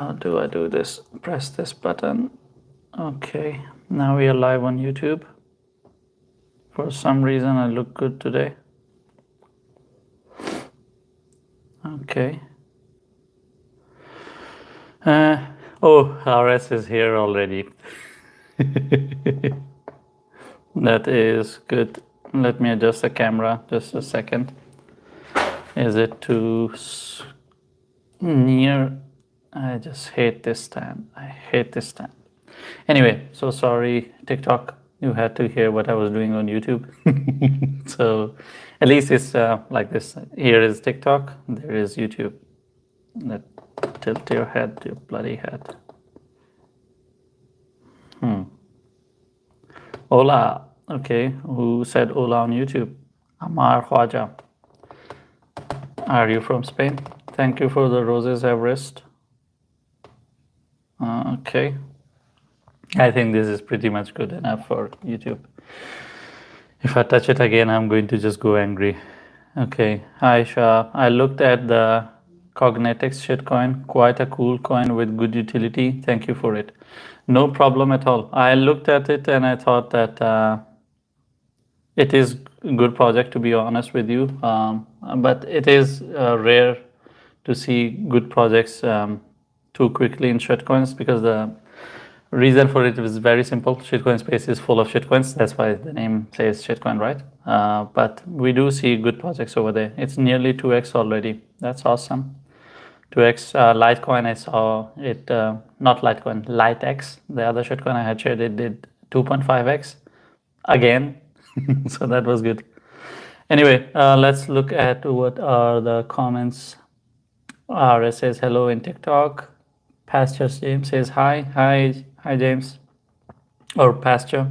How do I do this? Press this button. Okay, now we are live on YouTube. For some reason, I look good today. Okay. Oh, RS is here already. That is good. Let me adjust the camera just a second. Is it too near? I just hate this stand. I hate this stand. Anyway, so sorry, TikTok. You had to hear what I was doing on YouTube. So at least it's like this. Here is TikTok. There is YouTube. Let tilt your head, your bloody head. Hola. Okay, who said hola on YouTube? Amar Khwaja. Are you from Spain? Thank you for the roses, Everest. Okay. I think this is pretty much good enough for YouTube. If I touch it again, I'm going to just go angry. Okay. Hi, Shah. I looked at the Cognetics shitcoin. Quite a cool coin with good utility. Thank you for it. No problem at all. I looked at it and I thought that it is a good project, to be honest with you. But it is rare to see good projects too quickly in shitcoins, because the reason for it is very simple. Shitcoin space is full of shitcoins. That's why the name says shitcoin, right? But we do see good projects over there. It's nearly 2x already. That's awesome. 2x Litecoin, I saw it, not Litecoin, LiteX, the other shitcoin I had shared, it did 2.5x again. So that was good. Anyway, let's look at what are the comments. RS says hello in TikTok. Pasture James says hi. Hi James. Or Pasture.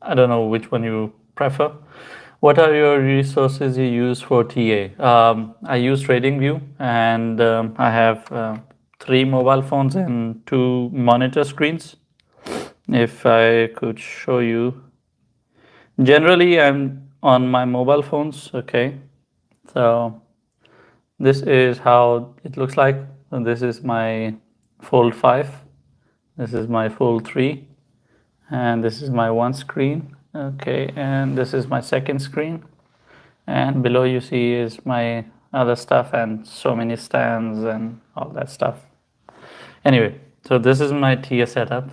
I don't know which one you prefer. What are your resources you use for TA? I use TradingView, and I have 3 mobile phones and 2 monitor screens. If I could show you. Generally, I'm on my mobile phones. Okay. So this is how it looks like. And this is my Fold 5. This is my Fold 3. And this is my one screen. Okay, and this is my second screen. And below you see is my other stuff and so many stands and all that stuff. Anyway, so this is my TIA setup.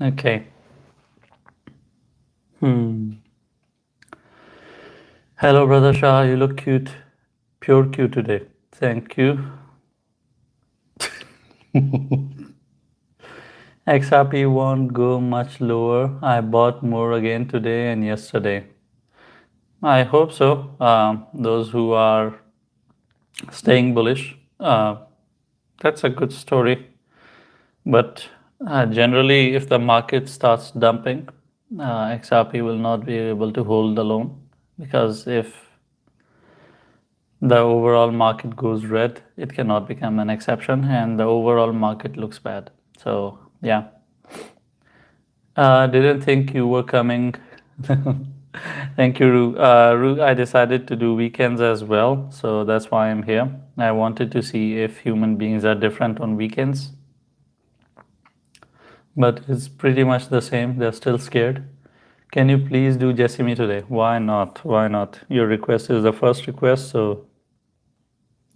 Okay. Hello, Brother Shah. You look cute. Pure cute today. Thank you. XRP won't go much lower. I bought more again today and yesterday. I hope so. Those who are staying bullish, that's a good story. But generally, if the market starts dumping, XRP will not be able to hold alone, because if the overall market goes red, it cannot become an exception, and the overall market looks bad. So yeah, didn't think you were coming. Thank you, Ru. Ru, I decided to do weekends as well, so that's why I'm here. I wanted to see if human beings are different on weekends, but it's pretty much the same. They're still scared. Can you please do Jessime today? Why not? Why not? Your request is the first request, so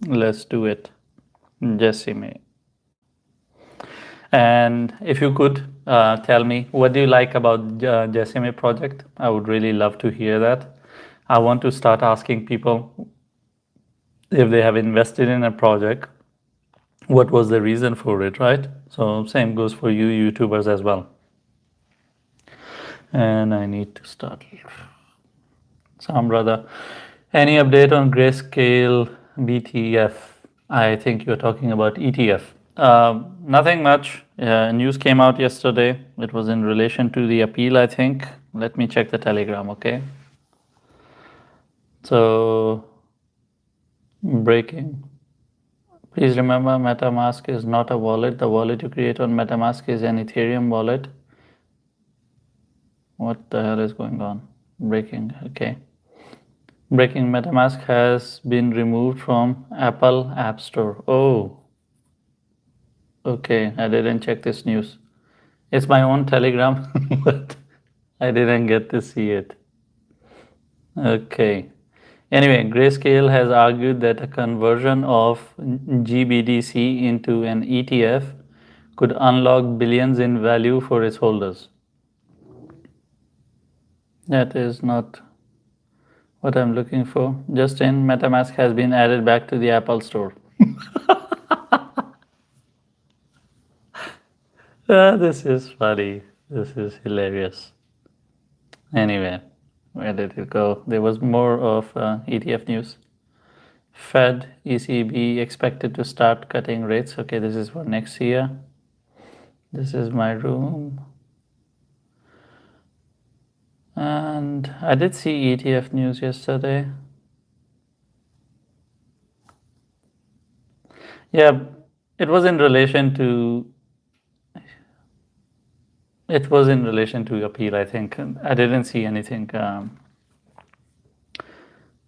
let's do it. Jessime. And if you could tell me, what do you like about Jessime project? I would really love to hear that. I want to start asking people, if they have invested in a project, what was the reason for it, right? So same goes for you YouTubers as well. And I need to start. Sam brother, any update on Grayscale BTF? I think you're talking about ETF. Nothing much. News came out yesterday. It was in relation to the appeal, I think. Let me check the Telegram, okay? So, breaking. Please remember, MetaMask is not a wallet. The wallet you create on MetaMask is an Ethereum wallet. What the hell is going on? Breaking, okay. Breaking, MetaMask has been removed from Apple App Store. Oh, Okay, I didn't check this news. It's my own Telegram, but I didn't get to see it. Okay. Anyway, Grayscale has argued that a conversion of GBDC into an ETF could unlock billions in value for its holders. That is not what I'm looking for. Just in, MetaMask has been added back to the Apple Store. This is funny. This is hilarious. Anyway, where did it go? There was more of ETF news. Fed, ECB expected to start cutting rates. Okay, this is for next year. This is my room. And I did see ETF news yesterday. Yeah, it was in relation to appeal, I think. I didn't see anything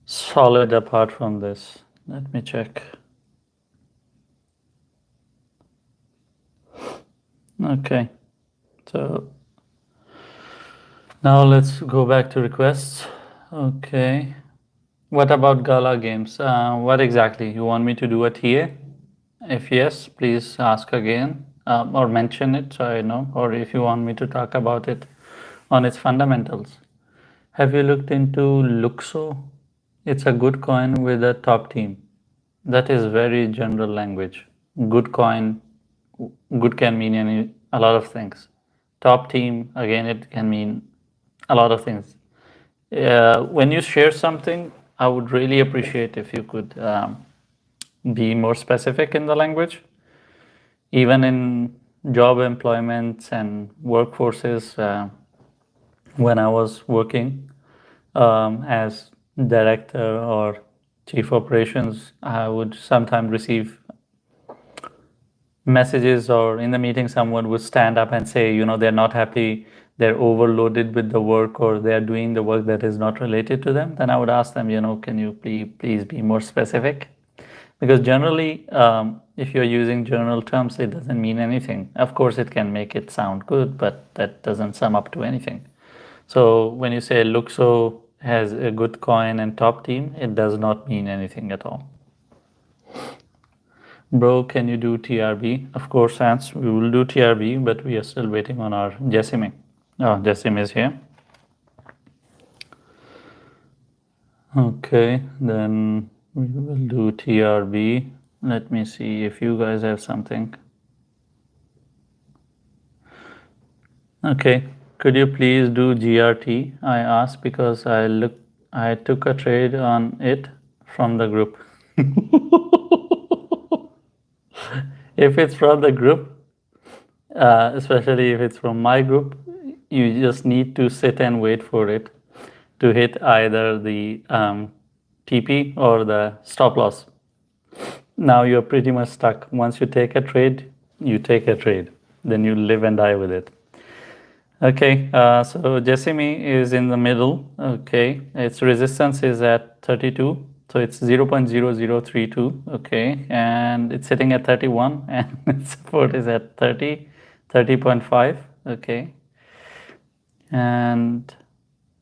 solid apart from this. Let me check. Okay, so now let's go back to requests. Okay, what about Gala games? What exactly? You want me to do a TA? If yes, please ask again or mention it so I know, or if you want me to talk about it on its fundamentals. Have you looked into Luxo? It's a good coin with a top team. That is very general language. Good coin, good can mean a lot of things. Top team, again, it can mean a lot of things. When you share something, I would really appreciate if you could be more specific in the language. Even in job employments and workforces, when I was working as director or chief operations, I would sometimes receive messages, or in the meeting someone would stand up and say, they're not happy, they're overloaded with the work, or they're doing the work that is not related to them. Then I would ask them, can you please be more specific? Because generally, if you're using general terms, it doesn't mean anything. Of course, it can make it sound good, but that doesn't sum up to anything. So when you say Luxo has a good coin and top team, it does not mean anything at all. Bro, can you do TRB? Of course, Hans, we will do TRB, but we are still waiting on our Jessim. Oh, Jessim is here. Okay, then we will do TRB. Let me see if you guys have something. Okay, could you please do GRT? I asked because I took a trade on it from the group. If it's from the group, especially if it's from my group, you just need to sit and wait for it to hit either the TP or the stop loss. Now you're pretty much stuck. Once you take a trade, you take a trade. Then you live and die with it. Okay, so Jessamy is in the middle. Okay, its resistance is at 32. So it's 0.0032, okay, and it's sitting at 31, and its support is at 30.5, okay. And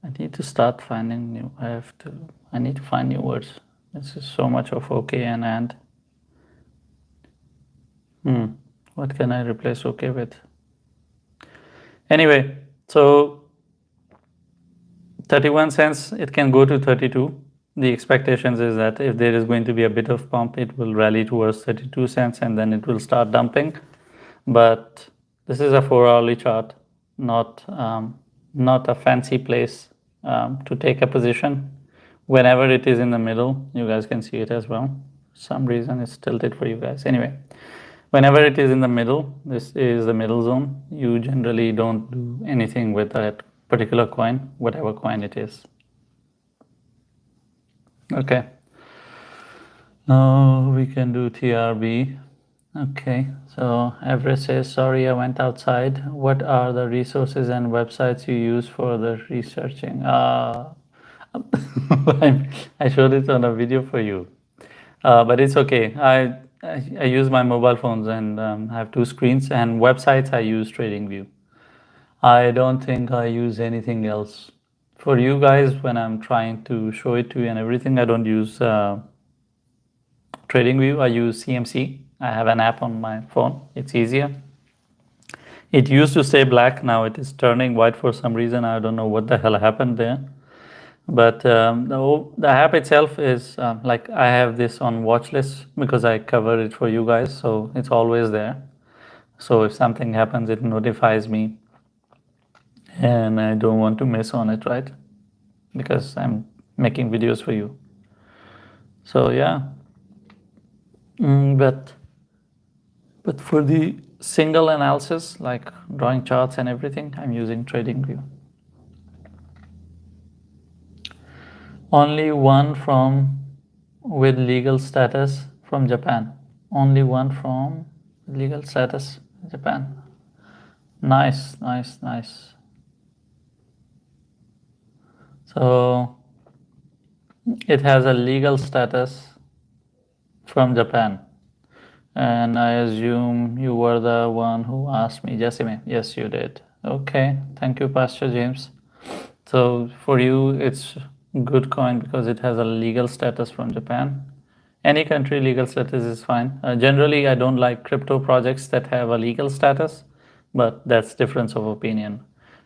I need to start finding new, I need to find new words. This is so much of okay and. What can I replace okay with? Anyway, so 31 cents, it can go to 32. The expectations is that if there is going to be a bit of pump, it will rally towards 32 cents and then it will start dumping. But this is a 4-hourly chart, not a fancy place to take a position. Whenever it is in the middle, you guys can see it as well. For some reason it's tilted for you guys. Anyway, whenever it is in the middle, this is the middle zone. You generally don't do anything with that particular coin, whatever coin it is. Okay. Now we can do TRB. Okay, so Everett says, sorry, I went outside. What are the resources and websites you use for the researching? I showed it on a video for you, but it's okay. I use my mobile phones, and I have two screens, and websites I use TradingView. I don't think I use anything else. For you guys, when I'm trying to show it to you and everything, I don't use TradingView. I use CMC. I have an app on my phone. It's easier. It used to stay black. Now it is turning white for some reason. I don't know what the hell happened there. But the app itself is like, I have this on watch list because I cover it for you guys. So it's always there. So if something happens, it notifies me. And I don't want to miss on it, right? Because I'm making videos for you. So yeah. But for the single analysis, like drawing charts and everything, I'm using TradingView. Only one from with legal status from Japan. Only one from legal status Japan. Nice, nice, nice. So it has a legal status from Japan. And I assume you were the one who asked me, Jessime. Yes, you did. Okay, thank you, Pastor James. So for you, it's good coin because it has a legal status from Japan. Any country legal status is fine. Generally, I don't like crypto projects that have a legal status, but that's difference of opinion.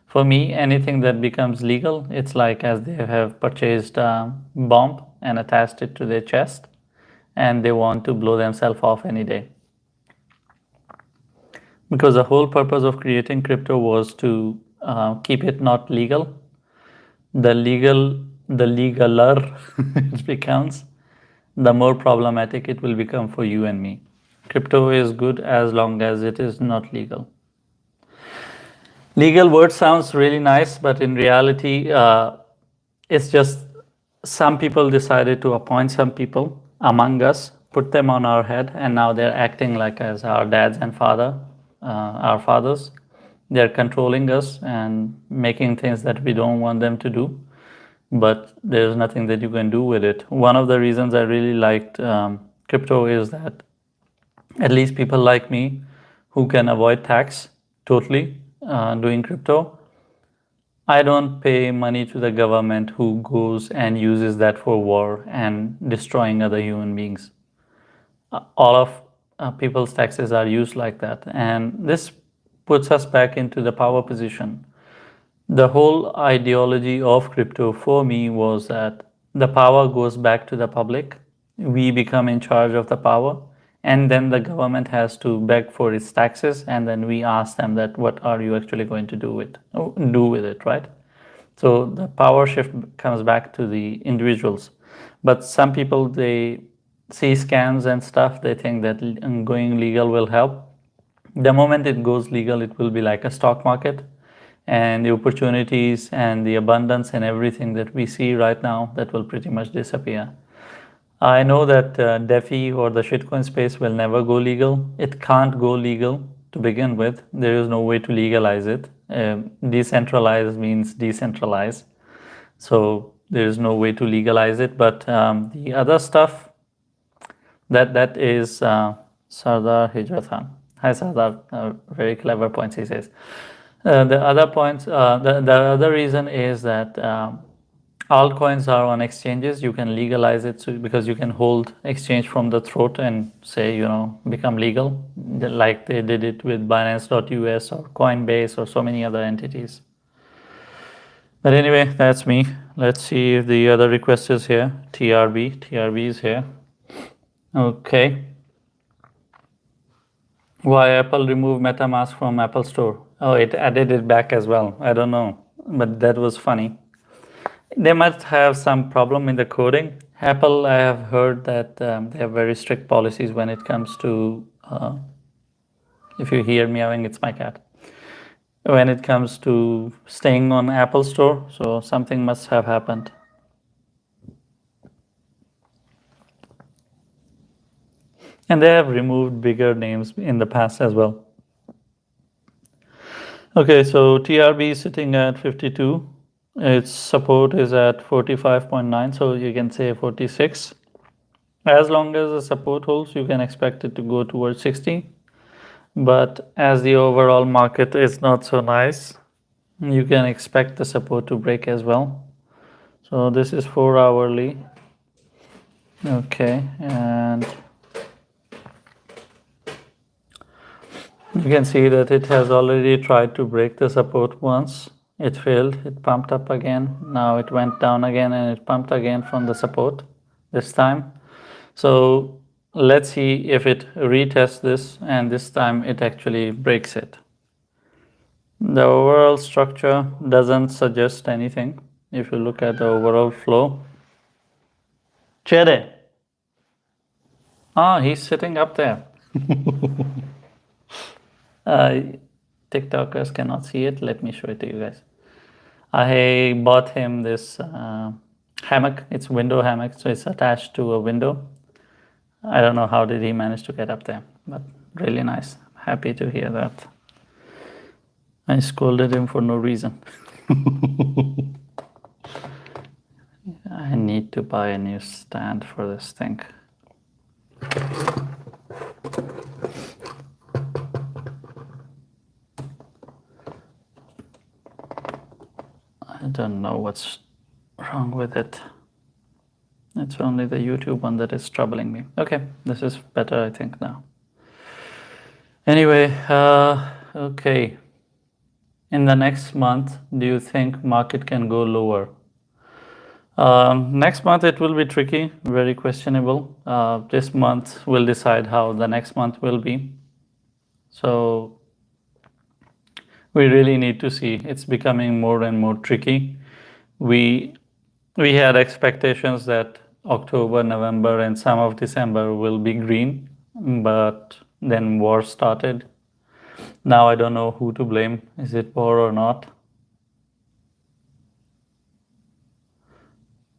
For me, anything that becomes legal, it's like as they have purchased a bomb and attached it to their chest, and they want to blow themselves off any day. Because the whole purpose of creating crypto was to keep it not legal. The legaler it becomes, the more problematic it will become for you and me. Crypto is good as long as it is not legal. Legal word sounds really nice, but in reality, it's just some people decided to appoint some people among us, put them on our head, and now they're acting like as our dads and our fathers. They're controlling us and making things that we don't want them to do, but there's nothing that you can do with it. One of the reasons I really liked crypto is that at least people like me who can avoid tax totally doing crypto, I don't pay money to the government who goes and uses that for war and destroying other human beings. All of people's taxes are used like that, and this puts us back into the power position. The whole ideology of crypto for me was that the power goes back to the public. We become in charge of the power, and then the government has to beg for its taxes, and then we ask them that what are you actually going to do with it, right? So the power shift comes back to the individuals. But some people, they see scams and stuff, they think that going legal will help. The moment it goes legal, it will be like a stock market, and the opportunities and the abundance and everything that we see right now, that will pretty much disappear. I know that DeFi or the shitcoin space will never go legal. It can't go legal to begin with. There is no way to legalize it. Decentralized means decentralized. So there is no way to legalize it. But the other stuff, that is Sardar Hijrathan. Hi Sardar, very clever points he says. The other points, the other reason is that altcoins are on exchanges. You can legalize it because you can hold exchange from the throat and say, become legal, like they did it with Binance.us or Coinbase or so many other entities. But anyway, that's me. Let's see if the other request is here. TRB is here. Okay. Why Apple removed MetaMask from Apple Store? Oh, it added it back as well. I don't know, but that was funny. They must have some problem in the coding. Apple, I have heard that they have very strict policies when it comes to, if you hear meowing, it's my cat. When it comes to staying on Apple Store, so something must have happened. And they have removed bigger names in the past as well. Okay, so TRB is sitting at 52. Its support is at 45.9, so you can say 46. As long as the support holds, you can expect it to go towards 60. But as the overall market is not so nice, you can expect the support to break as well. So this is 4 hourly. Okay, and you can see that it has already tried to break the support once. It failed, it pumped up again. Now it went down again and it pumped again from the support this time. So let's see if it retests this and this time it actually breaks it. The overall structure doesn't suggest anything. If you look at the overall flow. Chere. Ah, he's sitting up there. TikTokers cannot see it. Let me show it to you guys. I bought him this hammock. It's window hammock, so it's attached to a window. I don't know how did he manage to get up there, but really nice. Happy to hear that. I scolded him for no reason. I need to buy a new stand for this thing. I don't know what's wrong with it. It's only the YouTube one that is troubling me. Okay, this is better, I think, now. Anyway, okay. In the next month, do you think market can go lower? Next month it will be tricky, very questionable. This month will decide how the next month will be. So we really need to see. It's becoming more and more tricky. We had expectations that October, November, and some of December will be green, but then war started. Now I don't know who to blame. Is it war or not?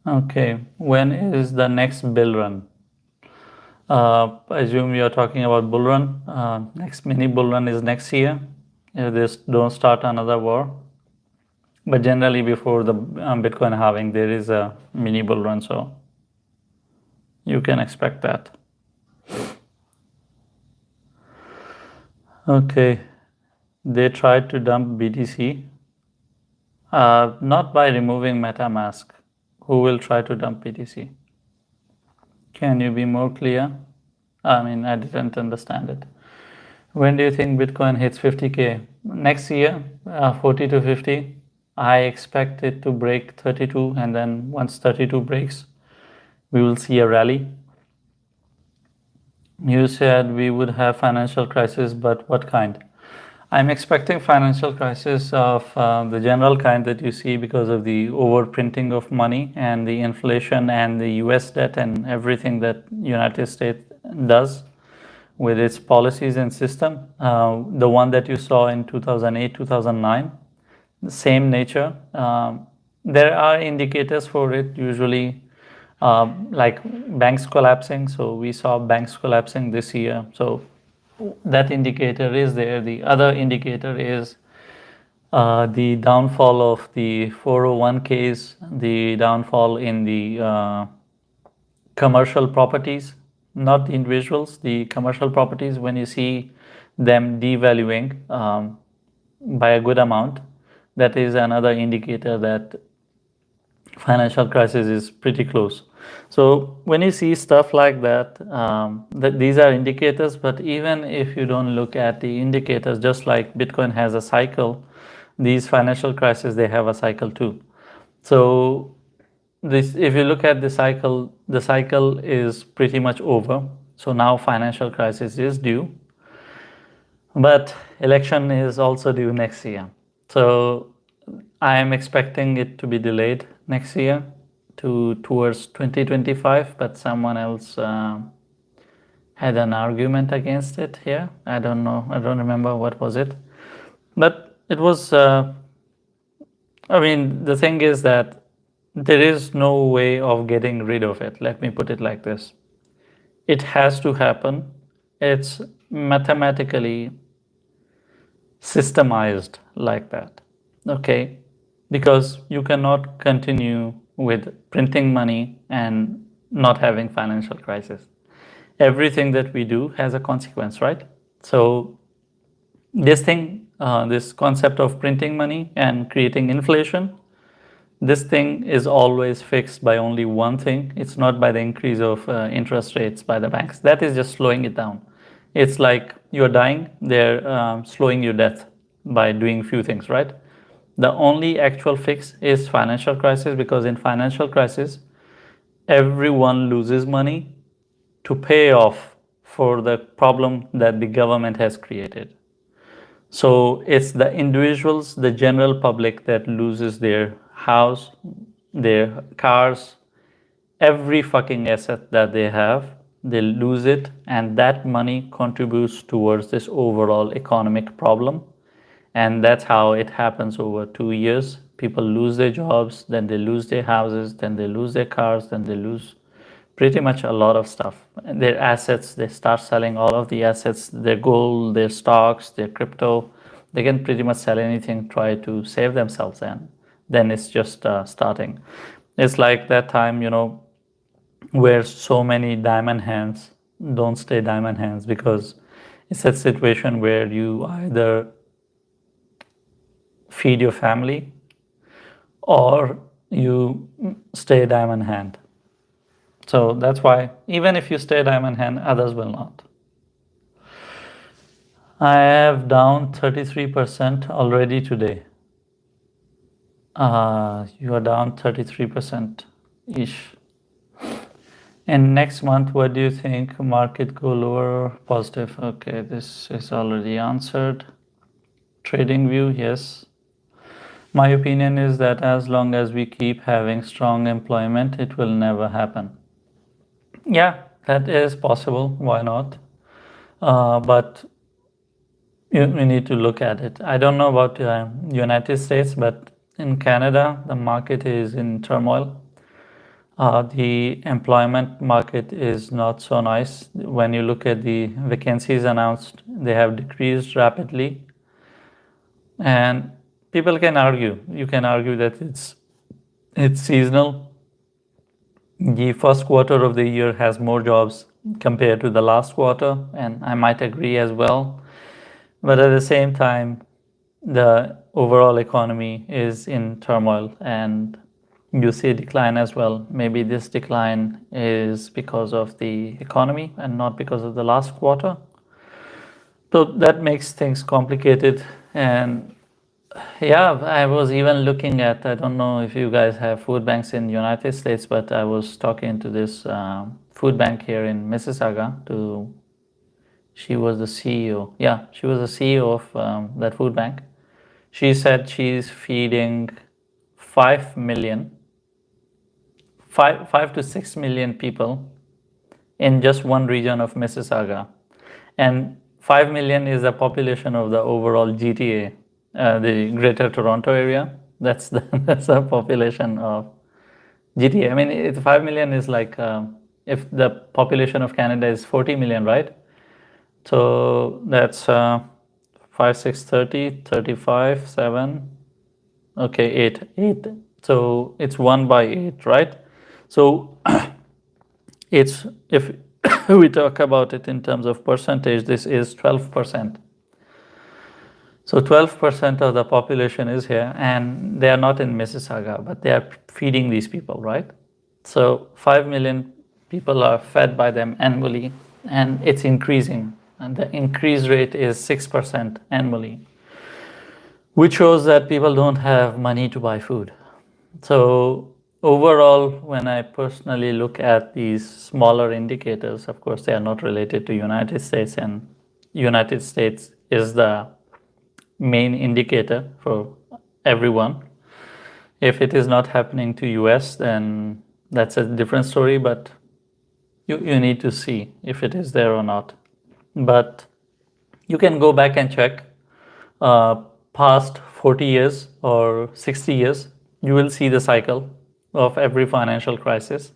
Okay, when is the next bull run? I assume you're talking about bull run. Next mini bull run is next year. If this don't start another war. But generally before the Bitcoin halving, there is a mini bull run, so you can expect that. Okay, they tried to dump BTC. Not by removing MetaMask. Who will try to dump BTC? Can you be more clear? I mean, I didn't understand it. When do you think Bitcoin hits 50K? Next year, 40 to 50. I expect it to break 32, and then once 32 breaks, we will see a rally. You said we would have financial crisis, but what kind? I'm expecting financial crisis of the general kind that you see because of the overprinting of money and the inflation and the US debt and everything that United States does with its policies and system. The one that you saw in 2008, 2009, the same nature. There are indicators for it, usually like banks collapsing. So we saw banks collapsing this year. So that indicator is there. The other indicator is the downfall of the 401ks, the downfall in the commercial properties, not the individuals, the commercial properties. When you see them devaluing by a good amount, that is another indicator that financial crisis is pretty close. So when you see stuff like that, these are indicators, but even if you don't look at the indicators, just like Bitcoin has a cycle, these financial crises, they have a cycle too. So this, if you look at the cycle is pretty much over. So now financial crisis is due, but election is also due next year. So I am expecting it to be delayed next year towards 2025, but someone else had an argument against it here. I don't know. I don't remember what was it, but it was. I mean, the thing is that there is no way of getting rid of it. Let me put it like this: it has to happen. It's mathematically systemized like that. Okay, because you cannot continue with printing money and not having financial crisis. Everything that we do has a consequence, right? So this thing, this concept of printing money and creating inflation, this thing is always fixed by only one thing. It's not by the increase of interest rates by the banks. That is just slowing it down. It's like you're dying, they're slowing your death by doing few things, right? The only actual fix is financial crisis, because in financial crisis, everyone loses money to pay off for the problem that the government has created. So it's the individuals, the general public, that loses their house, their cars, every fucking asset that they have, they lose it, and that money contributes towards this overall economic problem. And that's how it happens over 2 years. People lose their jobs, then they lose their houses, then they lose their cars, then they lose pretty much a lot of stuff. Their assets, they start selling all of the assets, their gold, their stocks, their crypto. They can pretty much sell anything, try to save themselves, and then it's just starting. It's like that time, where so many diamond hands don't stay diamond hands, because it's a situation where you either feed your family or you stay diamond hand. So that's why even if you stay diamond hand, others will not. I have down 33% already today. You are down 33% ish. And next month, what do you think? Market go lower or positive? Okay, this is already answered. Trading view, yes. My opinion is that as long as we keep having strong employment, it will never happen. Yeah, that is possible. Why not? But we need to look at it. I don't know about United States, but in Canada, the market is in turmoil. The employment market is not so nice. When you look at the vacancies announced, they have decreased rapidly. And people can argue. You can argue that it's seasonal. The first quarter of the year has more jobs compared to the last quarter, and I might agree as well. But at the same time, the overall economy is in turmoil, and you see a decline as well. Maybe this decline is because of the economy and not because of the last quarter. So that makes things complicated. And yeah, I was even looking at, I don't know if you guys have food banks in the United States, but I was talking to this food bank here in Mississauga. She was the CEO. Yeah, she was the CEO of that food bank. She said she's feeding 5 to 6 million people in just one region of Mississauga. And 5 million is the population of the overall GTA, the Greater Toronto area. That's the population of GTA. I mean, 5 million is like, if the population of Canada is 40 million, right? So that's 5, 6, 30, 35, 7, okay, 8. So it's 1 by 8, right? So it's, if we talk about it in terms of percentage, this is 12%. So 12% of the population is here, and they are not in Mississauga, but they are feeding these people, right? So 5 million people are fed by them annually, and it's increasing. And the increase rate is 6% annually, which shows that people don't have money to buy food. So overall, when I personally look at these smaller indicators, of course, they are not related to United States, and United States is the main indicator for everyone. If it is not happening to US, then that's a different story, but you need to see if it is there or not. But you can go back and check past 40 years or 60 years. You will see the cycle of every financial crisis.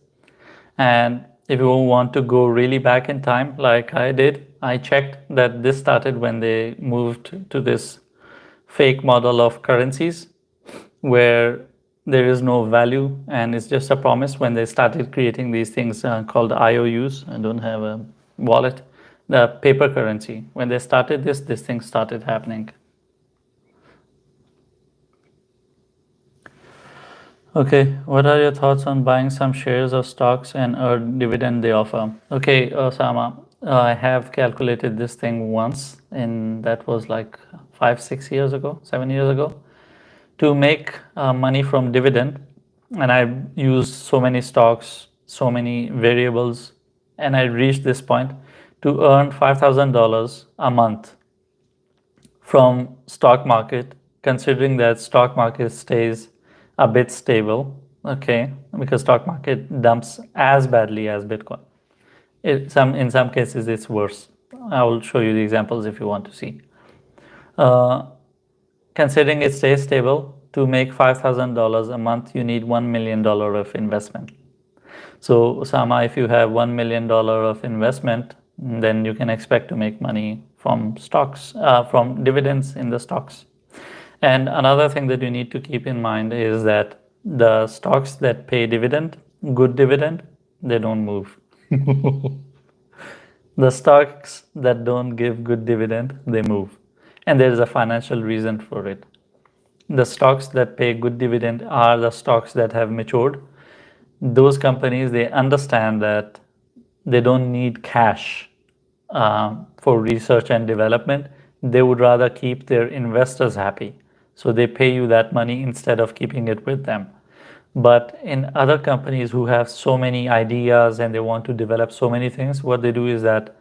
And if you want to go really back in time, like I did, I checked that this started when they moved to this fake model of currencies, where there is no value, and it's just a promise. When they started creating these things called IOUs, I don't have a wallet, the paper currency. When they started this thing started happening. Okay, what are your thoughts on buying some shares of stocks and earn dividend they offer? Okay, Osama, I have calculated this thing once, and that was like 5, 6 years ago, 7 years ago. To make money from dividend, and I used so many stocks, so many variables, and I reached this point to earn $5,000 a month from stock market, considering that stock market stays a bit stable, okay, because stock market dumps as badly as Bitcoin. In some cases, it's worse. I will show you the examples if you want to see. Considering it stays stable, to make $5,000 a month, you need $1 million of investment. So, Osama, if you have $1 million of investment, then you can expect to make money from stocks, from dividends in the stocks. And another thing that you need to keep in mind is that the stocks that pay dividend, good dividend, they don't move. The stocks that don't give good dividend, they move. And there is a financial reason for it. The stocks that pay good dividend are the stocks that have matured. Those companies, they understand that they don't need cash for research and development. They would rather keep their investors happy. So they pay you that money instead of keeping it with them. But in other companies who have so many ideas and they want to develop so many things, what they do is that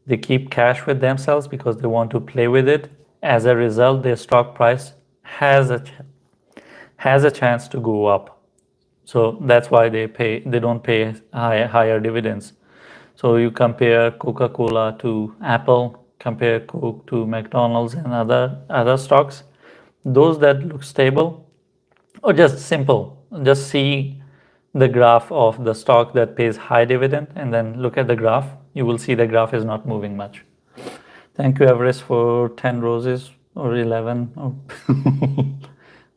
they keep cash with themselves because they want to play with it. As a result, their stock price has a chance to go up. So that's why they don't pay higher dividends. So you compare Coca-Cola to Apple, compare Coke to McDonald's and other stocks. Those that look stable, or just simple, just see the graph of the stock that pays high dividend and then look at the graph. You will see the graph is not moving much. Thank you, Everest, for 10 roses or 11. Oh.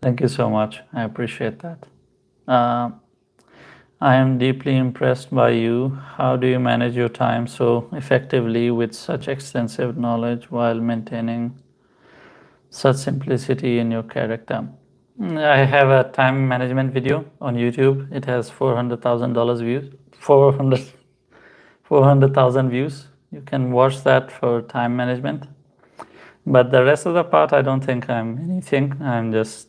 Thank you so much. I appreciate that. I am deeply impressed by you. How do you manage your time so effectively with such extensive knowledge while maintaining such simplicity in your character? I have a time management video on YouTube. It has $400,000 views. 400,000 views. You can watch that for time management. But the rest of the part, I don't think I'm anything. I'm just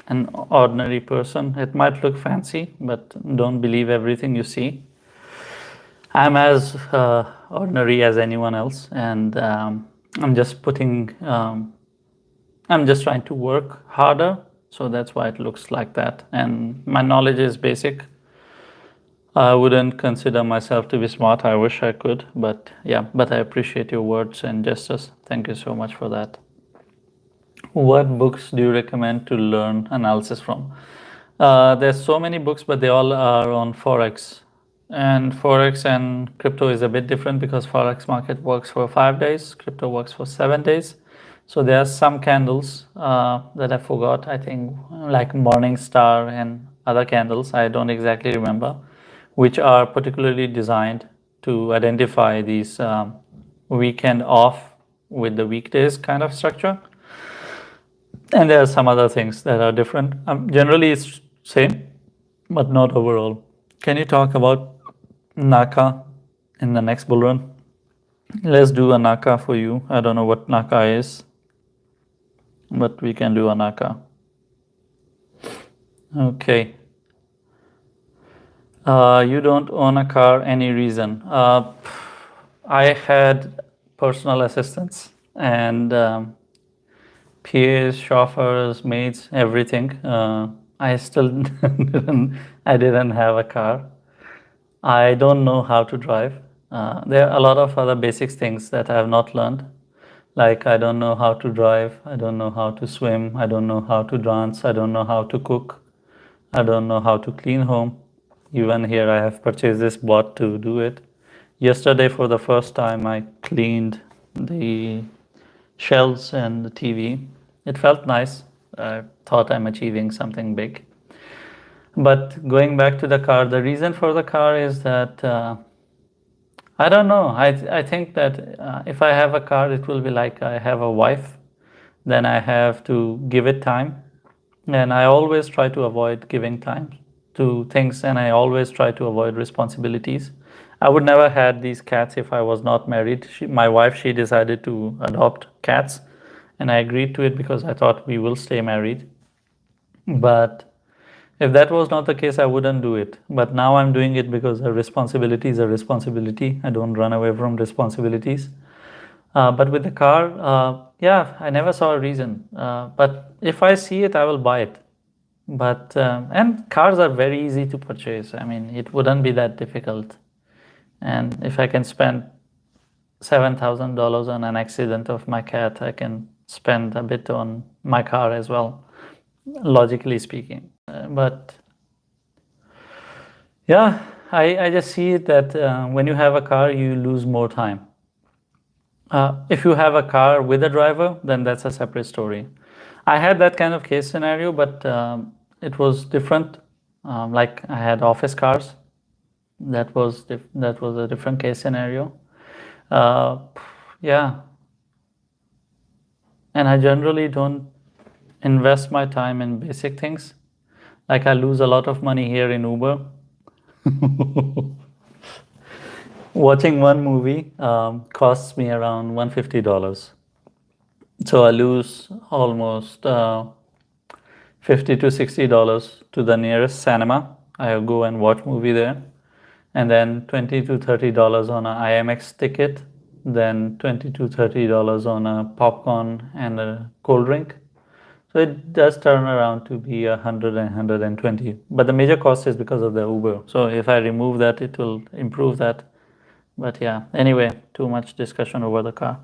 an ordinary person. It might look fancy, but don't believe everything you see. I'm as ordinary as anyone else, and I'm just I'm just trying to work harder, so that's why it looks like that. And my knowledge is basic. I wouldn't consider myself to be smart. I wish I could, but yeah, but I appreciate your words and gestures. Thank you so much for that. What books do you recommend to learn analysis from? There's so many books, but they all are on Forex. And Forex and crypto is a bit different because Forex market works for 5 days, crypto works for 7 days. So there are some candles that I forgot, I think like Morning Star and other candles, I don't exactly remember, which are particularly designed to identify these weekend off with the weekdays kind of structure. And there are some other things that are different. Generally, it's same, but not overall. Can you talk about Naka in the next bull run? Let's do a Naka for you. I don't know what Naka is, but we can do a Naka. Okay. You don't own a car, any reason? I had personal assistants and PAs, chauffeurs, maids, everything. I still didn't have a car. I don't know how to drive. There are a lot of other basic things that I have not learned. Like I don't know how to drive, I don't know how to swim, I don't know how to dance, I don't know how to cook, I don't know how to clean home. Even here I have purchased this bot to do it. Yesterday for the first time I cleaned the shelves and the TV. It felt nice. I thought I'm achieving something big. But going back to the car, the reason for the car is that I don't know. I think that if I have a car, it will be like I have a wife. Then I have to give it time, and I always try to avoid giving time to things, and I always try to avoid responsibilities. I would never had these cats if I was not married. My wife, she decided to adopt cats, and I agreed to it because I thought we will stay married. But if that was not the case, I wouldn't do it. But now I'm doing it because a responsibility is a responsibility. I don't run away from responsibilities. But with the car, yeah, I never saw a reason. But if I see it, I will buy it. But and cars are very easy to purchase. I mean, it wouldn't be that difficult. And if I can spend $7,000 on an accident of my cat, I can spend a bit on my car as well, logically speaking. But yeah, I just see it that when you have a car, you lose more time. If you have a car with a driver, then that's a separate story. I had that kind of case scenario, but it was different. Like I had office cars. That was a different case scenario. Yeah, and I generally don't invest my time in basic things. Like I lose a lot of money here in Uber. Watching one movie costs me around $150. So I lose almost $50 to $60 to the nearest cinema. I go and watch movie there, and then $20 to $30 on a IMAX ticket, then $20 to $30 on a popcorn and a cold drink. So it does turn around to be 100 and 120. But the major cost is because of the Uber. So if I remove that, it will improve that. But yeah, anyway, too much discussion over the car.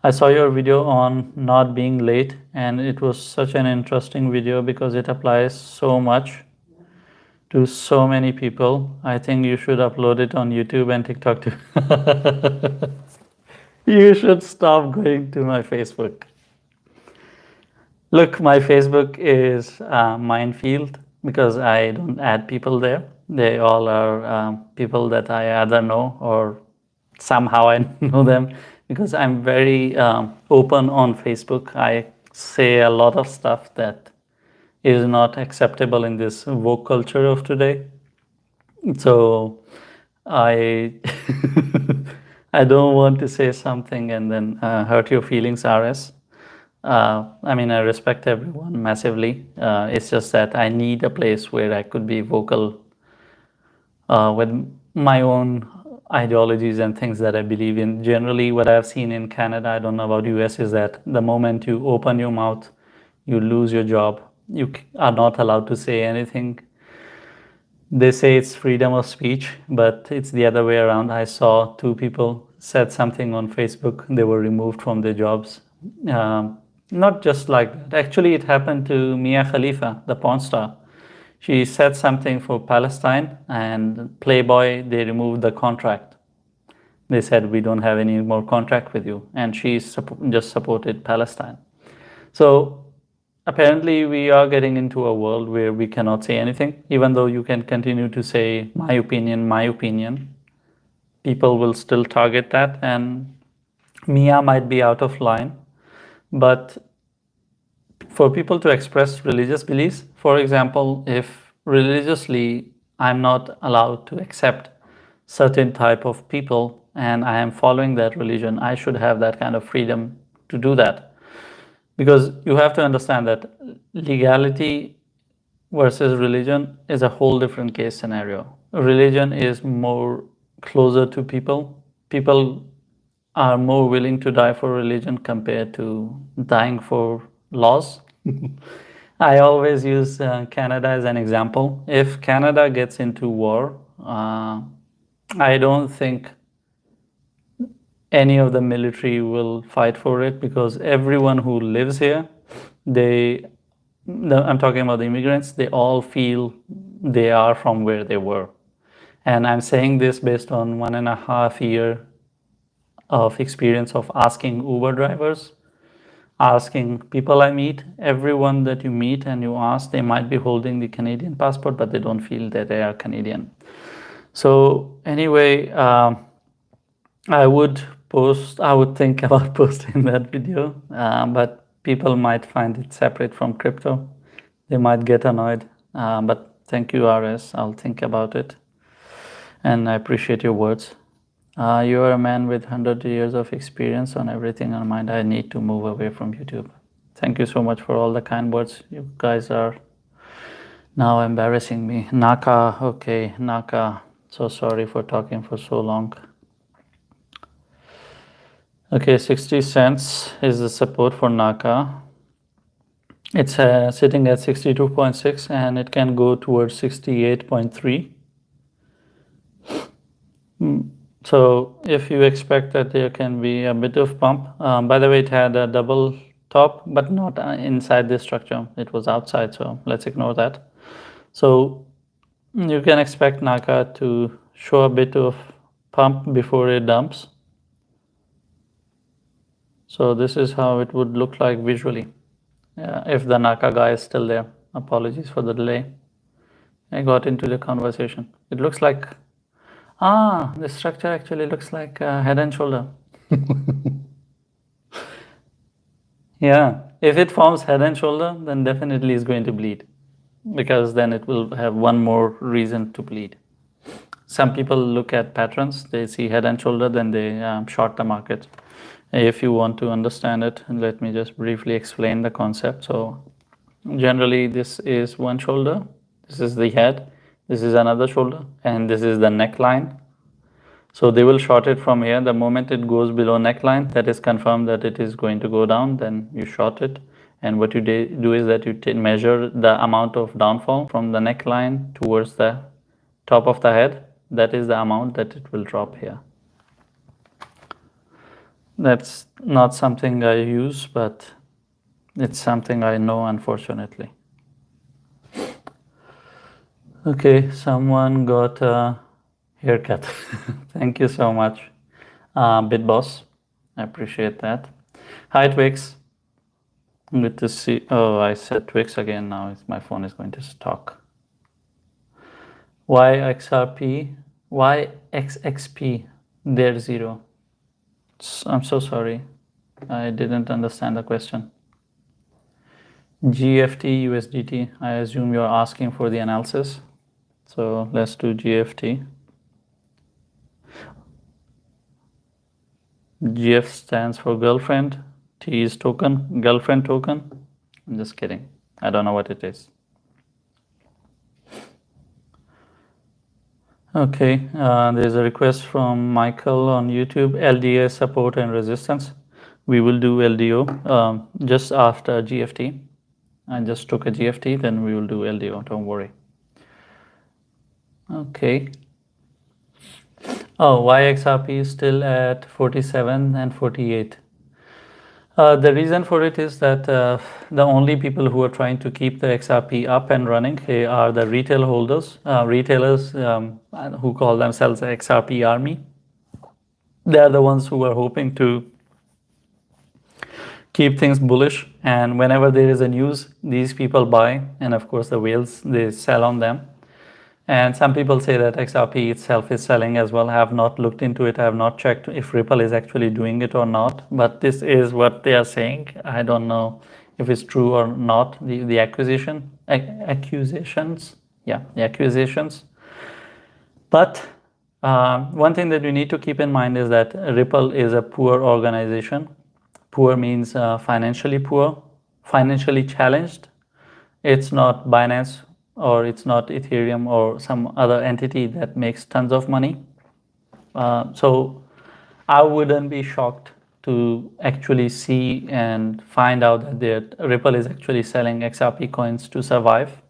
I saw your video on not being late, and it was such an interesting video because it applies so much to so many people. I think you should upload it on YouTube and TikTok too. You should stop going to my Facebook. Look, my Facebook is a minefield because I don't add people there. They all are people that I either know or somehow I know them because I'm very open on Facebook. I say a lot of stuff that is not acceptable in this woke culture of today. So I I don't want to say something and then hurt your feelings, RS. I mean, I respect everyone massively. It's just that I need a place where I could be vocal with my own ideologies and things that I believe in. Generally, what I've seen in Canada, I don't know about US, is that the moment you open your mouth, you lose your job. You are not allowed to say anything. They say it's freedom of speech, but it's the other way around. I saw two people said something on Facebook. They were removed from their jobs. Not just like that. Actually, it happened to Mia Khalifa, the porn star. She said something for Palestine, and Playboy, they removed the contract. They said, we don't have any more contract with you. And she just supported Palestine. So apparently we are getting into a world where we cannot say anything, even though you can continue to say my opinion. People will still target that, and Mia might be out of line. But for people to express religious beliefs, for example, if religiously I'm not allowed to accept certain type of people and I am following that religion, I should have that kind of freedom to do that. Because you have to understand that legality versus religion is a whole different case scenario. Religion is more closer to people. People are more willing to die for religion compared to dying for laws. I always use Canada as an example. If Canada gets into war, I don't think any of the military will fight for it because everyone who lives here, I'm talking about the immigrants, they all feel they are from where they were. And I'm saying this based on 1.5 years of experience of asking Uber drivers. asking people I meet, everyone that you meet and you ask, they might be holding the Canadian passport, but they don't feel that they are Canadian. So anyway, I would think about posting that video, but people might find it separate from crypto. They might get annoyed, but thank you, RS. I'll think about it. And I appreciate your words. You are a man with 100 years of experience on everything on mind. I need to move away from YouTube. Thank you so much for all the kind words. You guys are now embarrassing me. Naka, okay, Naka. So sorry for talking for so long. Okay, 60 cents is the support for Naka. It's sitting at 62.6 and it can go towards 68.3. So if you expect that there can be a bit of pump, by the way, it had a double top, but not inside this structure. It was outside, so let's ignore that. So you can expect Naka to show a bit of pump before it dumps. So this is how it would look like visually. If the Naka guy is still there. Apologies for the delay. I got into the conversation. It looks like, the structure actually looks like head and shoulder. Yeah, if it forms head and shoulder, then definitely it's going to bleed, because then it will have one more reason to bleed. Some people look at patterns, they see head and shoulder, then they short the market. If you want to understand it, let me just briefly explain the concept. So generally this is one shoulder, this is the head, this is another shoulder, and this is the neckline. So they will short it from here. The moment it goes below neckline, that is confirmed that it is going to go down, then you short it. And what you do is that you measure the amount of downfall from the neckline towards the top of the head. That is the amount that it will drop here. That's not something I use, but it's something I know, unfortunately. Okay, someone got a haircut. Thank you so much, BitBoss. I appreciate that. Hi, Twix. Good to see. Oh, I said Twix again. Now my phone is going to talk. YXRP, YXXP, they're zero. I'm so sorry. I didn't understand the question. GFT, USDT. I assume you're asking for the analysis. So let's do GFT. GF stands for girlfriend. T is token, girlfriend token. I'm just kidding. I don't know what it is. Okay, there's a request from Michael on YouTube, LDO support and resistance. We will do LDO just after GFT. I just took a GFT, then we will do LDO, don't worry. Okay. Oh, YXRP is still at 47 and 48. The reason for it is that the only people who are trying to keep the XRP up and running are the retail holders, retailers who call themselves XRP army. They are the ones who are hoping to keep things bullish, and whenever there is a news, these people buy, and of course the whales, they sell on them. And some people say that XRP itself is selling as well. I have not looked into it. I have not checked if Ripple is actually doing it or not. But this is what they are saying. I don't know if it's true or not. The accusations. Yeah, the accusations. But one thing that you need to keep in mind is that Ripple is a poor organization. Poor means financially poor, financially challenged. It's not Binance, or it's not Ethereum or some other entity that makes tons of money. So I wouldn't be shocked to actually see and find out that Ripple is actually selling XRP coins to survive,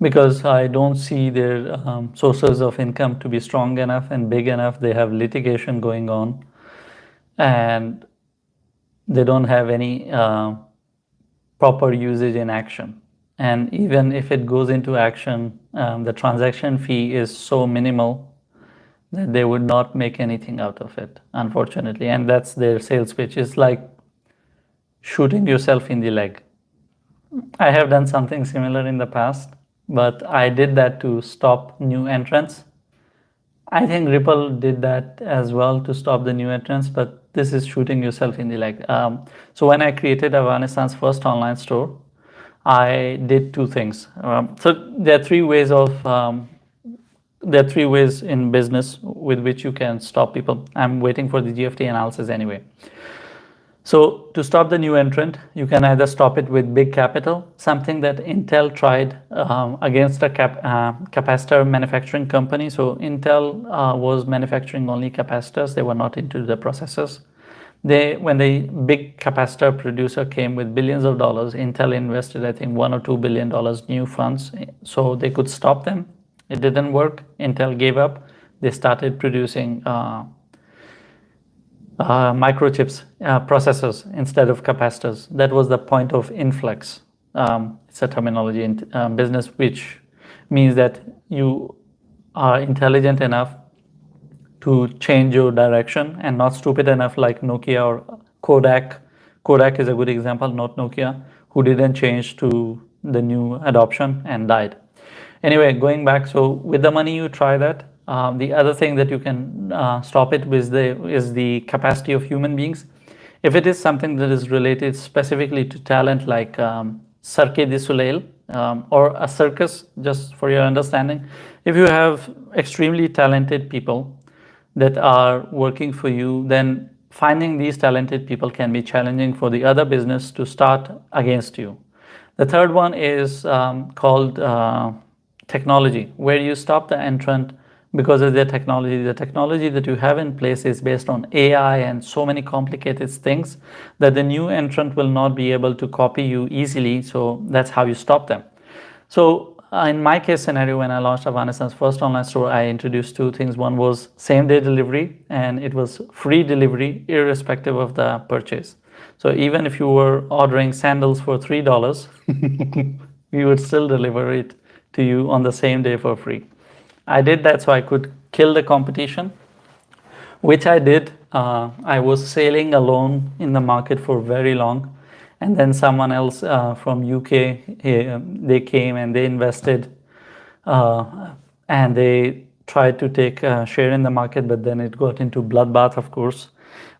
because I don't see their sources of income to be strong enough and big enough. They have litigation going on, and they don't have any proper usage in action. And even if it goes into action, the transaction fee is so minimal that they would not make anything out of it, unfortunately. And that's their sales pitch. It's like shooting yourself in the leg. I have done something similar in the past, but I did that to stop new entrants. I think Ripple did that as well to stop the new entrants, but this is shooting yourself in the leg. So when I created Afghanistan's first online store, I did two things. So there are three ways in business with which you can stop people. I'm waiting for the GFT analysis anyway. So to stop the new entrant, you can either stop it with big capital, something that Intel tried against a capacitor manufacturing company. So Intel was manufacturing only capacitors; they were not into the processors. When the big capacitor producer came with billions of dollars, Intel invested, I think, $1 or $2 billion new funds, so they could stop them. It didn't work. Intel gave up. They started producing microchips, processors instead of capacitors. That was the point of influx. It's a terminology in business which means that you are intelligent enough to change your direction and not stupid enough like Nokia or Kodak. Kodak is a good example, not Nokia, who didn't change to the new adoption and died. Anyway, going back, so with the money you try that. The other thing that you can stop it with is the capacity of human beings. If it is something that is related specifically to talent, like Cirque du Soleil or a circus, just for your understanding, if you have extremely talented people that are working for you, then finding these talented people can be challenging for the other business to start against you. The third one is called technology, where you stop the entrant because of their technology. The technology that you have in place is based on AI and so many complicated things that the new entrant will not be able to copy you easily. So that's how you stop them. So in my case scenario, when I launched Afghanistan's first online store, I introduced two things. One was same-day delivery, and it was free delivery irrespective of the purchase. So even if you were ordering sandals for $3, we would still deliver it to you on the same day for free. I did that so I could kill the competition, which I did. I was sailing alone in the market for very long, and then someone else from UK, they came and they invested, and they tried to take a share in the market, but then it got into bloodbath, of course.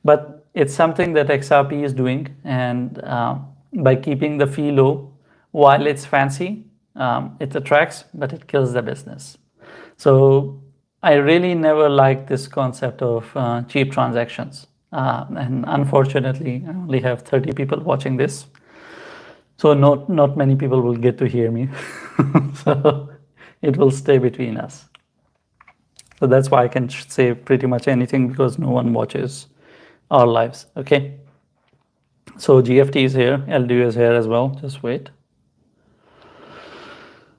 But it's something that XRP is doing, and by keeping the fee low, while it's fancy, it attracts, but it kills the business. So I really never liked this concept of cheap transactions. And unfortunately, I only have 30 people watching this. So not many people will get to hear me. So it will stay between us. So that's why I can say pretty much anything, because no one watches our lives. Okay. So GFT is here, LDU is here as well. Just wait.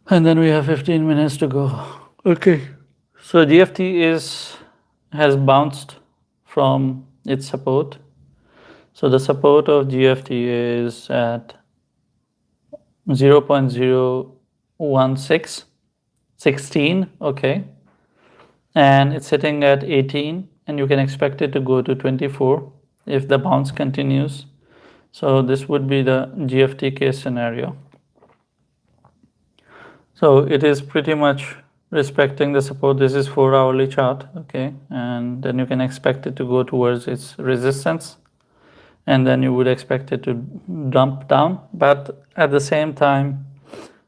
And then we have 15 minutes to go. Okay, so GFT has bounced from its support. So the support of GFT is at 0.016, okay, and it's sitting at 18, and you can expect it to go to 24 if the bounce continues. So this would be the GFT case scenario. So it is pretty much respecting the support. This is 4-hourly chart, okay, and then you can expect it to go towards its resistance, and then you would expect it to dump down. But at the same time,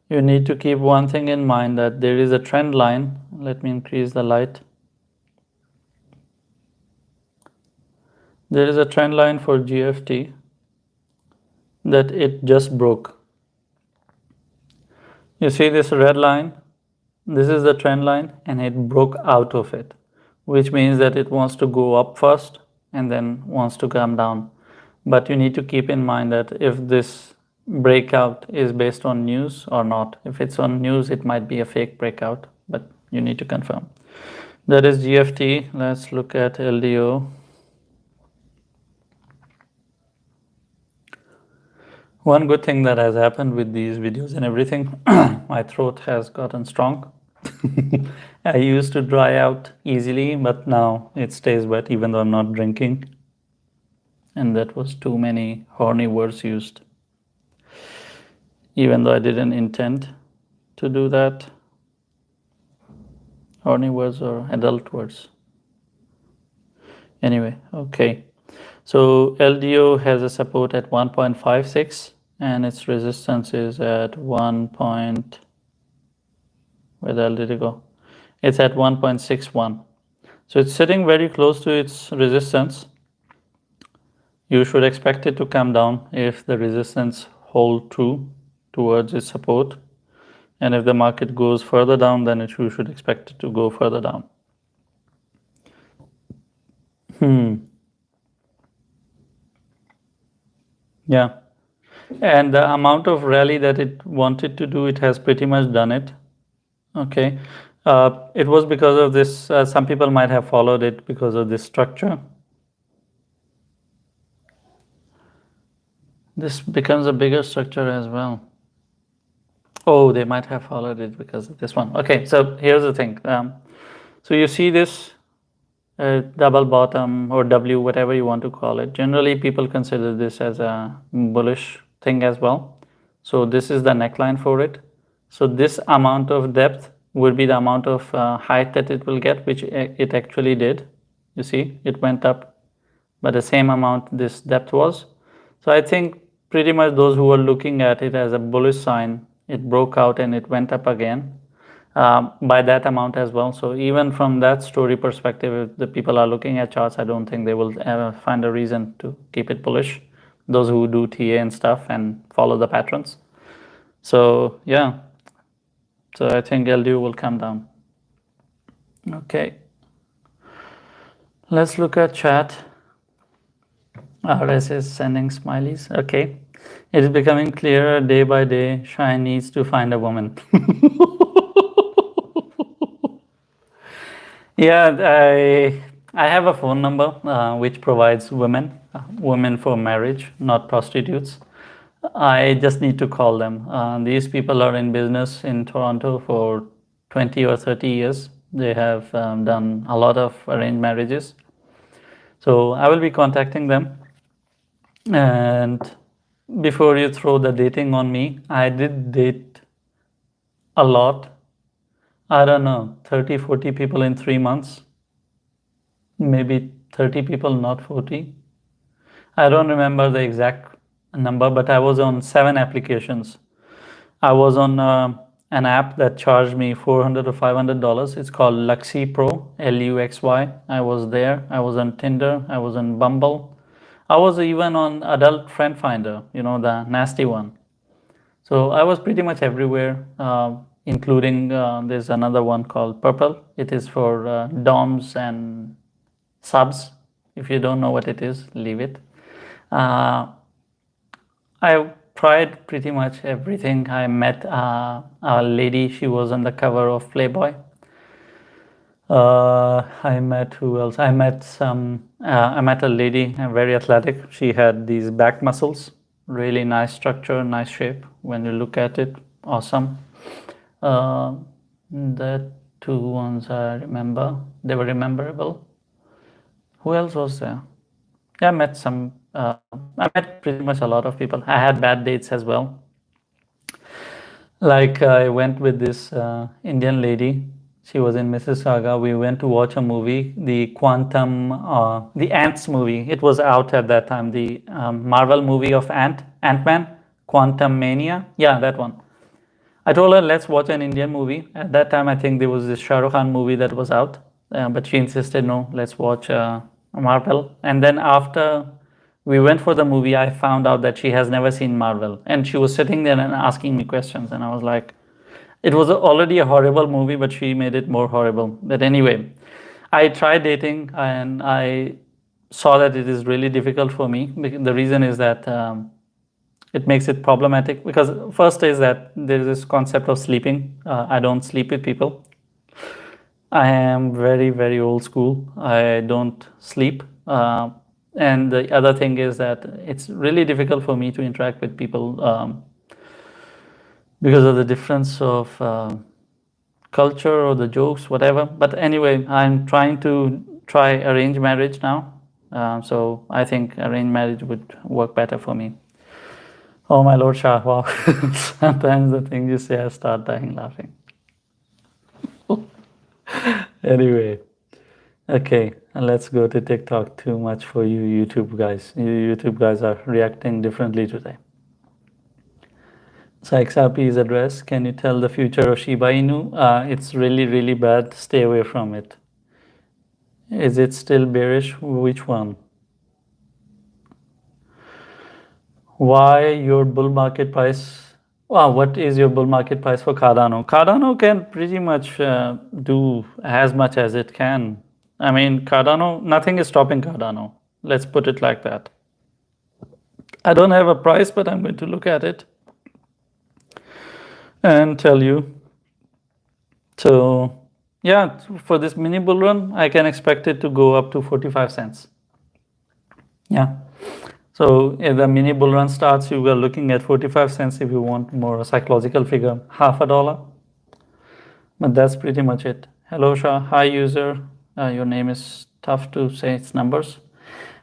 you need to keep one thing in mind, that there is a trend line. Let me increase the light. There is a trend line for GFT that it just broke. You see this red line? This is the trend line, and it broke out of it, which means that it wants to go up first and then wants to come down. But you need to keep in mind that if this breakout is based on news or not. If it's on news, it might be a fake breakout, but you need to confirm. That is GFT. Let's look at LDO. One good thing that has happened with these videos and everything, my throat has gotten strong. I used to dry out easily, but now it stays wet even though I'm not drinking. and that was too many horny words used, even though I didn't intend to do that. Horny words or adult words. Anyway, okay. So LDO has a support at 1.56 and its resistance is at 1. Where the hell did it go? It's at 1.61. So it's sitting very close to its resistance. You should expect it to come down if the resistance hold true towards its support. And if the market goes further down, then you should expect it to go further down. Yeah. And the amount of rally that it wanted to do, it has pretty much done it. Okay. It was because of this, some people might have followed it because of this structure. This becomes a bigger structure as well. Oh, they might have followed it because of this one. Okay, so here's the thing. So you see this double bottom or W, whatever you want to call it. Generally, people consider this as a bullish thing as well. So this is the neckline for it. So this amount of depth would be the amount of height that it will get, which it actually did. You see, it went up, but the same amount this depth was. So I think pretty much those who were looking at it as a bullish sign, it broke out and it went up again by that amount as well. So even from that story perspective, if the people are looking at charts, I don't think they will ever find a reason to keep it bullish. Those who do TA and stuff and follow the patterns. So yeah, so I think LDU will come down. Okay, let's look at chat. RS is sending smileys. Okay, it is becoming clearer day by day. Shine needs to find a woman. Yeah, I have a phone number which provides women for marriage, not prostitutes. I just need to call them. These people are in business in Toronto for 20 or 30 years. They have done a lot of arranged marriages. So I will be contacting them. And before you throw the dating on me, I did date a lot. I don't know, 30, 40 people in 3 months. Maybe 30 people, not 40. I don't remember the exact number, but I was on 7 applications. I was on an app that charged me $400 or $500. It's called Luxy Pro, Luxy. I was there. I was on Tinder. I was on Bumble. I was even on Adult Friend Finder, you know, the nasty one. So I was pretty much everywhere, including there's another one called Purple. It is for DOMs and subs. If you don't know what it is, leave it. I tried pretty much everything. I met a lady. She was on the cover of Playboy. I met who else? I met a lady, very athletic. She had these back muscles, really nice structure, nice shape. When you look at it, awesome. The 2 ones I remember, they were rememberable. Who else was there? Yeah, I met I met pretty much a lot of people. I had bad dates as well. Like I went with this Indian lady. She was in Mississauga. We went to watch a movie, the Ants movie. It was out at that time. The Marvel movie of Ant-Man, Quantum Mania. Yeah, that one. I told her, let's watch an Indian movie. At that time, I think there was this Shah Rukh Khan movie that was out. But she insisted, no, let's watch Marvel. And then after we went for the movie, I found out that she has never seen Marvel. And she was sitting there and asking me questions. And I was like, it was already a horrible movie, but she made it more horrible. But anyway, I tried dating and I saw that it is really difficult for me. The reason is that it makes it problematic because first is that there is this concept of sleeping. I don't sleep with people. I am very, very old school. I don't sleep. And the other thing is that it's really difficult for me to interact with people because of the difference of culture or the jokes, whatever. But anyway, I'm trying to arrange marriage now. So I think arranged marriage would work better for me. Oh my Lord Shah, wow. Sometimes the things you say, I start dying laughing. Anyway, okay, let's go to TikTok. Too much for you YouTube guys. You YouTube guys are reacting differently today. So XRP is addressed. Can you tell the future of Shiba Inu? It's really, really bad. Stay away from it. Is it still bearish? Which one? Why your bull market price? Wow, what is your bull market price for Cardano? Cardano can pretty much do as much as it can. I mean, Cardano, nothing is stopping Cardano. Let's put it like that. I don't have a price, but I'm going to look at it and tell you. So yeah, for this mini bull run, I can expect it to go up to 45 cents. Yeah. So if the mini bull run starts, you are looking at 45 cents if you want more psychological figure, $0.50. But that's pretty much it. Hello, Shah. Hi, user. Your name is tough to say its numbers.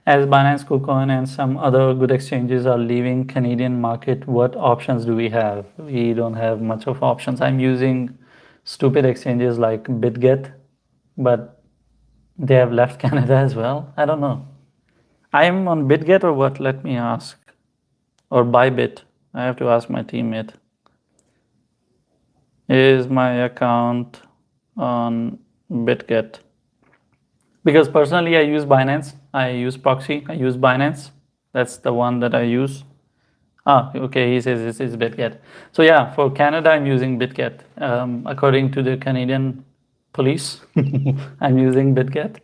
As Binance, KuCoin, and some other good exchanges are leaving Canadian market, what options do we have? We don't have much of options. I'm using stupid exchanges like BitGet, but they have left Canada as well. I don't know. I'm on BitGet or what? Let me ask. Or Bybit. I have to ask my teammate. Is my account on BitGet? Because personally, I use Binance. I use Proxy. I use Binance. That's the one that I use. Okay, he says it's BitGet. So yeah, for Canada, I'm using BitGet. According to the Canadian police, I'm using BitGet.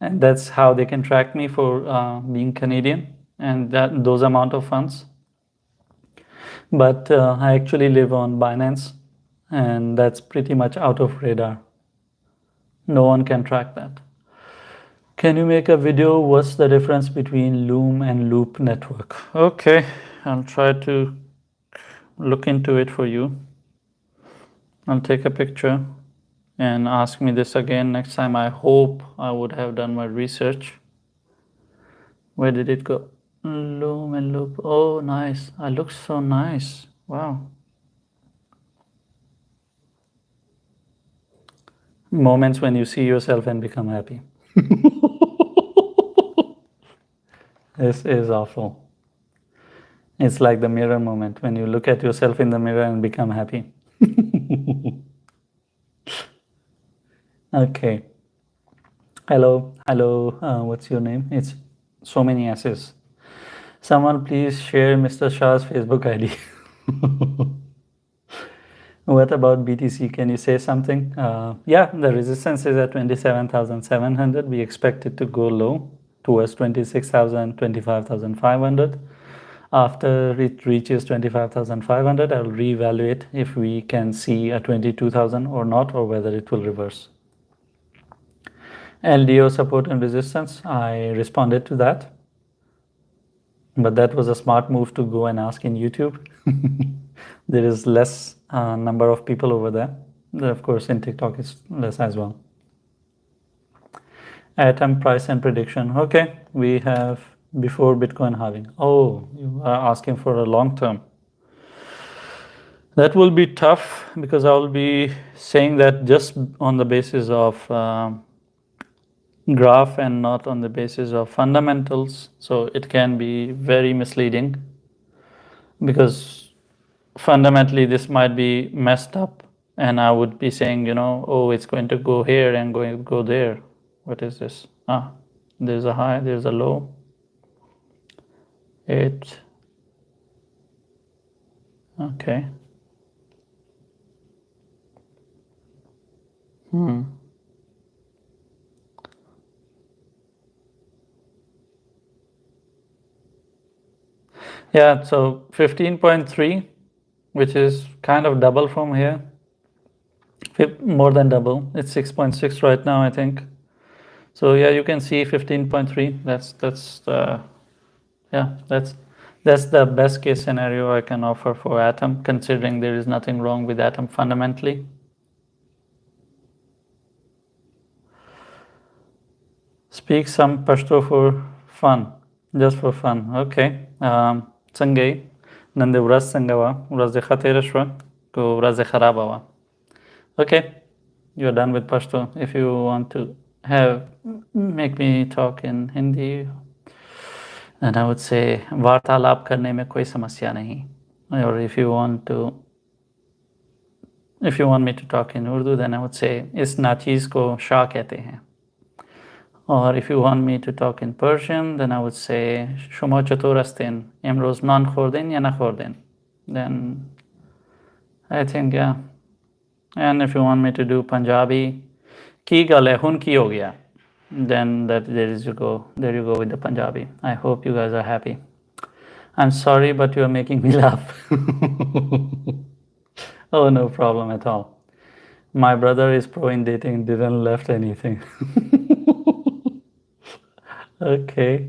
And that's how they can track me for being Canadian and those amount of funds. But I actually live on Binance, and that's pretty much out of radar. No one can track that. Can you make a video? What's the difference between Loom and Loop network? Okay, I'll try to look into it for you. I'll take a picture and ask me this again next time. I hope I would have done my research. Where did it go? Loom and Loop. Oh, nice. It looks so nice. Wow. Moments when you see yourself and become happy. This is awful. It's like the mirror moment when you look at yourself in the mirror and become happy. Okay. Hello. What's your name? It's so many S's. Someone please share Mr. Shah's Facebook ID. What about BTC? Can you say something? Yeah, the resistance is at 27,700. We expect it to go low towards 26,000, 25,500. After it reaches 25,500, I'll reevaluate if we can see a 22,000 or not, or whether it will reverse. LDO support and resistance, I responded to that. But that was a smart move to go and ask in YouTube. There is less number of people over there. Of course, in TikTok it's less as well. Atom price and prediction. Okay, we have before Bitcoin halving. Oh, you are asking for a long term. That will be tough because I will be saying that just on the basis of graph and not on the basis of fundamentals. So it can be very misleading because fundamentally this might be messed up, and I would be saying, oh, it's going to go here and going to go there. What is this? There's a high, there's a low. Okay. Yeah, so 15.3, which is kind of double from here. More than double. It's 6.6 right now, I think. So yeah, you can see 15.3. That's the best case scenario I can offer for Atom, considering there is nothing wrong with Atom fundamentally. Speak some Pashto for Fun. Just for fun. Okay. Sangay. Nande uraz sangawa. Uraz de khaterashwa. Ko uraz de kharabawa. Okay. You're done with Pashto. If you want to make me talk in Hindi, then I would say वार्तालाप करने में कोई समस्या नहीं. Or if you want me to talk in Urdu, then I would say इस नाचीज़ को शाह कहते हैं. Or if you want me to talk in Persian, then I would say شما چطور هستین؟ امروز نان خوردین یا نخوردین? Then I think, yeah. And if you want me to do Punjabi, की गल है हुन की हो गया? Then there you go with the Punjabi. I hope you guys are happy. I'm sorry, but you are making me laugh. Oh, no problem at all. My brother is pro in dating, didn't left anything. Okay.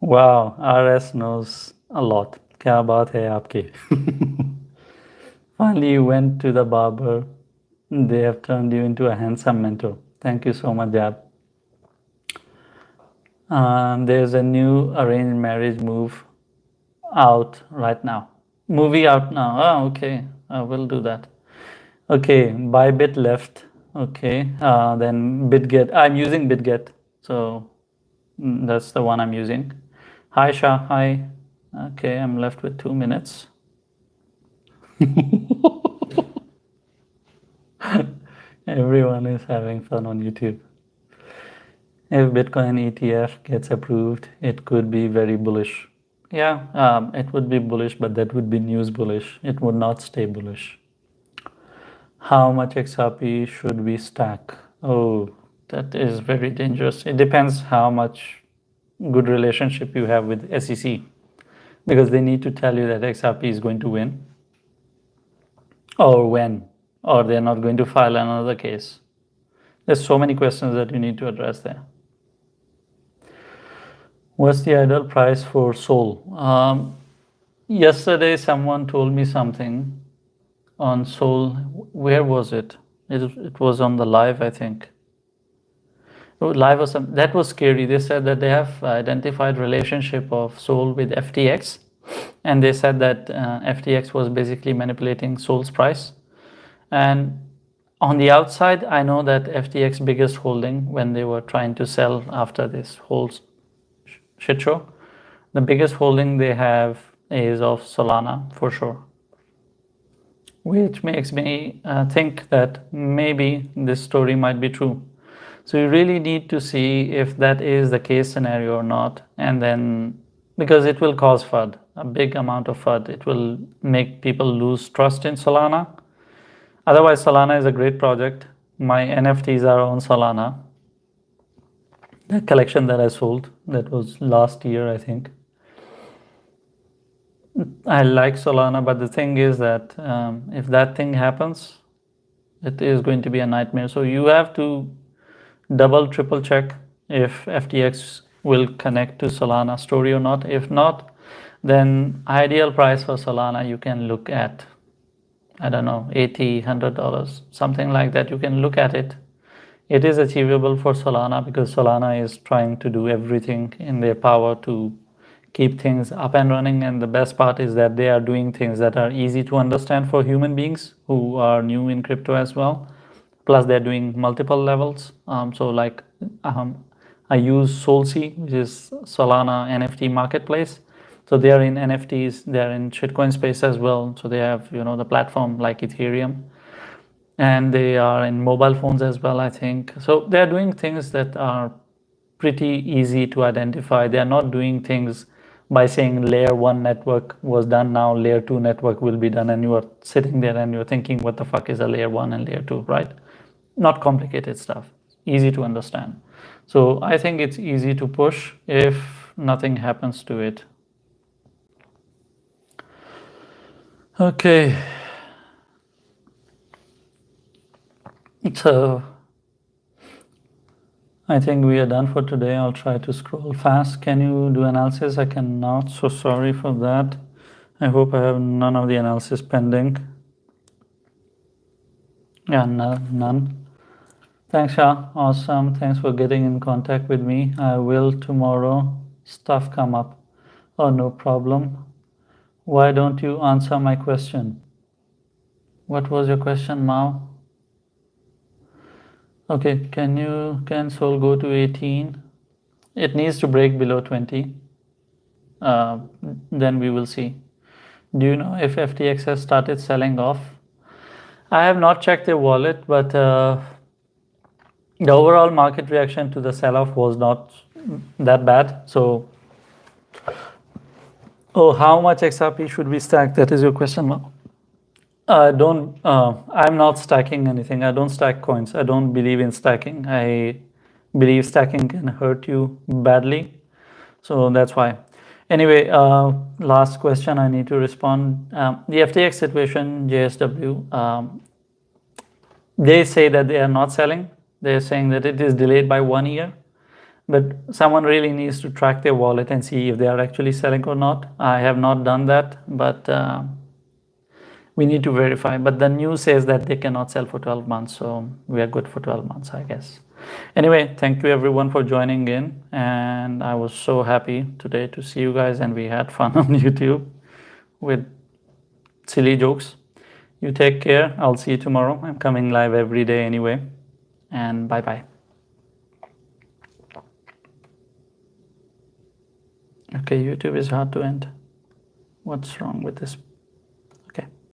Wow, RS knows a lot. क्या बात है आपकी? Finally, you went to the barber. They have turned you into a handsome mentor. Thank you so much, Dad. There's a new arranged marriage movie out right now. Oh, okay. I will do that. Okay, Bybit left. Okay, then BitGet. I'm using BitGet, so that's the one I'm using. Hi, Shah. Hi. Okay, I'm left with 2 minutes. Everyone is having fun on YouTube. If Bitcoin ETF gets approved, it could be very bullish. Yeah, it would be bullish, but that would be news bullish. It would not stay bullish. How much XRP should we stack? Oh, that is very dangerous. It depends how much good relationship you have with SEC, because they need to tell you that XRP is going to win, or when, or they're not going to file another case. There's so many questions that you need to address there. What's the ideal price for Sol? Yesterday someone told me something on Sol. Where was it? It was on the live, I think. Live or something. That was scary. They said that they have identified relationship of Sol with FTX, and they said that FTX was basically manipulating Sol's price. And on the outside, I know that FTX biggest holding, when they were trying to sell after this whole shit show, the biggest holding they have is of Solana for sure, which makes me think that maybe this story might be true. So you really need to see if that is the case scenario or not, and then, because it will cause FUD, a big amount of FUD. It will make people lose trust in Solana. Otherwise, Solana is a great project. My NFTs are on Solana. The collection that I sold, that was last year, I think. I like Solana, but the thing is that if that thing happens, it is going to be a nightmare. So you have to double, triple check if FTX will connect to Solana story or not. If not, then ideal price for Solana, you can look at, I don't know, $80, $100, something like that. You can look at it. It is achievable for Solana, because Solana is trying to do everything in their power to keep things up and running. And the best part is that they are doing things that are easy to understand for human beings who are new in crypto as well. Plus they're doing multiple levels. So like I use SolSea, which is Solana NFT marketplace. So they are in NFTs, they're in shitcoin space as well. So they have, the platform like Ethereum, and they are in mobile phones as well, I think. So they're doing things that are pretty easy to identify. They're not doing things by saying layer 1 network was done, now layer 2 network will be done, and you are sitting there and you're thinking, what the fuck is a layer 1 and layer 2, right? Not complicated stuff, easy to understand. So I think it's easy to push if nothing happens to it. Okay. So I think we are done for today. I'll try to scroll fast. Can you do analysis? I cannot, so sorry for that. I hope I have none of the analysis pending. Yeah, none. Thanks, Shah. Awesome. Thanks for getting in contact with me. I will tomorrow. Stuff come up. Oh, no problem. Why don't you answer my question? What was your question, Mao? Okay, can Sol go to 18? It needs to break below 20. Uh, then we will see. Do you know if FTX has started selling off? I have not checked their wallet, but the overall market reaction to the sell-off was not that bad. So, oh, how much XRP should we stack? That is your question, Mao. Don't. I'm not stacking anything. I don't stack coins. I don't believe in stacking. I believe stacking can hurt you badly. So that's why. Anyway, last question I need to respond. The FTX situation, JSW, they say that they are not selling. They're saying that it is delayed by 1 year. But someone really needs to track their wallet and see if they are actually selling or not. I have not done that, but we need to verify. But the news says that they cannot sell for 12 months. So we are good for 12 months, I guess. Anyway, thank you everyone for joining in. And I was so happy today to see you guys. And we had fun on YouTube with silly jokes. You take care. I'll see you tomorrow. I'm coming live every day anyway. And bye bye. Okay, YouTube is hard to end. What's wrong with this?